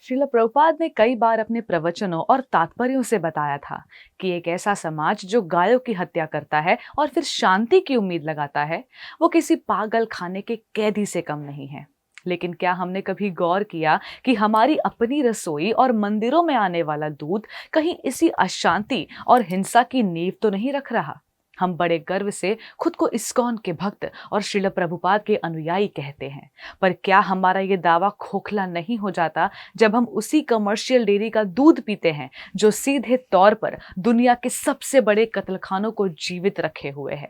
श्रील प्रभुपाद ने कई बार अपने प्रवचनों और तात्पर्यों से बताया था कि एक ऐसा समाज जो गायों की हत्या करता है और फिर शांति की उम्मीद लगाता है, वो किसी पागल खाने के कैदी से कम नहीं है। लेकिन क्या हमने कभी गौर किया कि हमारी अपनी रसोई और मंदिरों में आने वाला दूध कहीं इसी अशांति और हिंसा की नींव तो नहीं रख रहा? हम बड़े गर्व से खुद को इस्कॉन के भक्त और श्रील प्रभुपाद के अनुयायी कहते हैं, पर क्या हमारा ये दावा खोखला नहीं हो जाता जब हम उसी कमर्शियल डेयरी का दूध पीते हैं जो सीधे तौर पर दुनिया के सबसे बड़े कत्लखानों को जीवित रखे हुए है?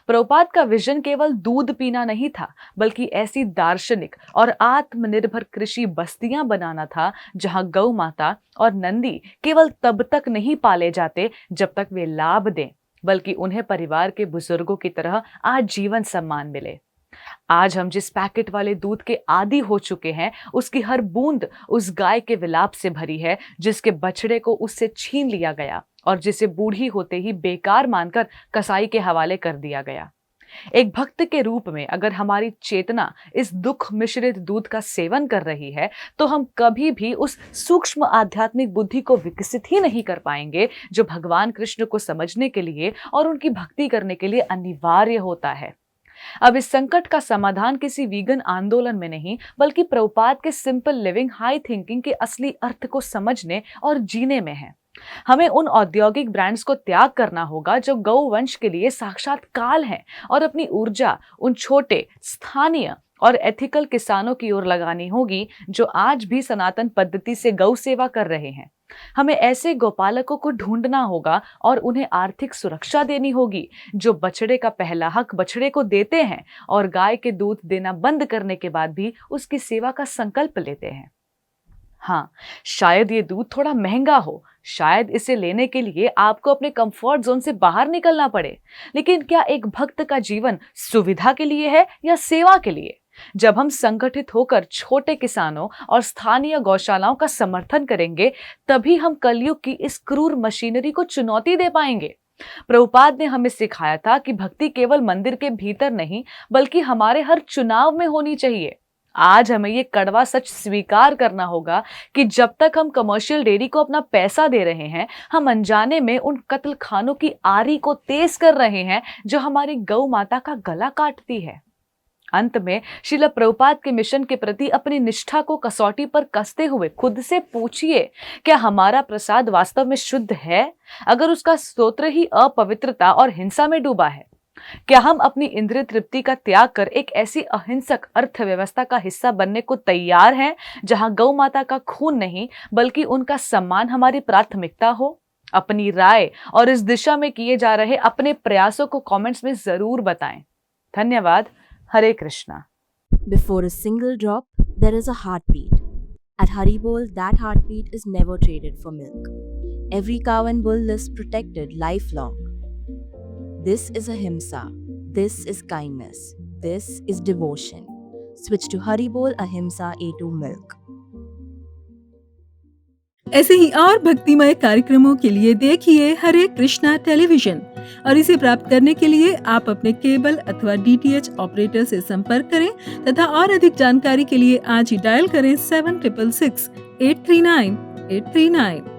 प्रभुपाद का विजन केवल दूध पीना नहीं था, बल्कि ऐसी दार्शनिक और आत्मनिर्भर कृषि बस्तियां बनाना था जहां गौ माता और नंदी केवल तब तक नहीं पाले जाते जब तक वे लाभ दें, बल्कि उन्हें परिवार के बुजुर्गों की तरह आजीवन सम्मान मिले। आज हम जिस पैकेट वाले दूध के आदी हो चुके हैं, उसकी हर बूंद उस गाय के विलाप से भरी है जिसके बछड़े को उससे छीन लिया गया और जिसे बूढ़ी होते ही बेकार मानकर कसाई के हवाले कर दिया गया। एक भक्त के रूप में अगर हमारी चेतना इस दुख मिश्रित दूध का सेवन कर रही है, तो हम कभी भी उस सूक्ष्म आध्यात्मिक बुद्धि को विकसित ही नहीं कर पाएंगे जो भगवान कृष्ण को समझने के लिए और उनकी भक्ति करने के लिए अनिवार्य होता है। अब इस संकट का समाधान किसी वीगन आंदोलन में नहीं, बल्कि प्रभुपाद के सिंपल लिविंग हाई थिंकिंग के असली अर्थ को समझने और जीने में है। हमें उन औद्योगिक ब्रांड्स को त्याग करना होगा जो गौवंश के लिए साक्षात काल हैं, और अपनी ऊर्जा उन छोटे स्थानीय और एथिकल किसानों की ओर लगानी होगी जो आज भी सनातन पद्धति से गौ सेवा कर रहे हैं। हमें ऐसे गौपालकों को ढूंढना होगा और उन्हें आर्थिक सुरक्षा देनी होगी जो बछड़े का पहला हक बछड़े को देते हैं और गाय के दूध देना बंद करने के बाद भी उसकी सेवा का संकल्प लेते हैं। हाँ, शायद ये दूध थोड़ा महंगा हो, शायद इसे लेने के लिए आपको अपने कंफर्ट जोन से बाहर निकलना पड़े, लेकिन क्या एक भक्त का जीवन सुविधा के लिए है या सेवा के लिए? जब हम संगठित होकर छोटे किसानों और स्थानीय गौशालाओं का समर्थन करेंगे, तभी हम कलयुग की इस क्रूर मशीनरी को चुनौती दे पाएंगे। प्रभुपाद ने हमें सिखाया था कि भक्ति केवल मंदिर के भीतर नहीं, बल्कि हमारे हर चुनाव में होनी चाहिए। आज हमें ये कड़वा सच स्वीकार करना होगा कि जब तक हम कमर्शियल डेयरी को अपना पैसा दे रहे हैं, हम अनजाने में उन कत्ल खानों की आरी को तेज कर रहे हैं जो हमारी गौ माता का गला काटती है। अंत में श्रील प्रभुपाद के मिशन के प्रति अपनी निष्ठा को कसौटी पर कसते हुए खुद से पूछिए, क्या हमारा प्रसाद वास्तव में शुद्ध है? अगर उसका स्तोत्र ही अपवित्रता और हिंसा में डूबा है, क्या हम अपनी इंद्रिय तृप्ति का त्याग कर एक ऐसी अहिंसक अर्थव्यवस्था का हिस्सा बनने को तैयार हैं जहां गौ माता का खून नहीं, बल्कि उनका सम्मान हमारी प्राथमिकता हो? अपनी राय और इस दिशा में किए जा रहे अपने प्रयासों को कमेंट्स में जरूर बताएं। धन्यवाद। हरे Krishna. Before a single drop, there is a heartbeat. At Haribol, that heartbeat is never traded for milk. Every cow and bull lives protected lifelong. This is ahimsa. This is kindness. This is devotion. Switch to Haribol Ahimsa A2 Milk. ऐसे ही और भक्तिमय कार्यक्रमों के लिए देखिए हरे Krishna television, और इसे प्राप्त करने के लिए आप अपने केबल अथवा DTH ऑपरेटर से संपर्क करें तथा और अधिक जानकारी के लिए आज ही डायल करें 7666 839 839।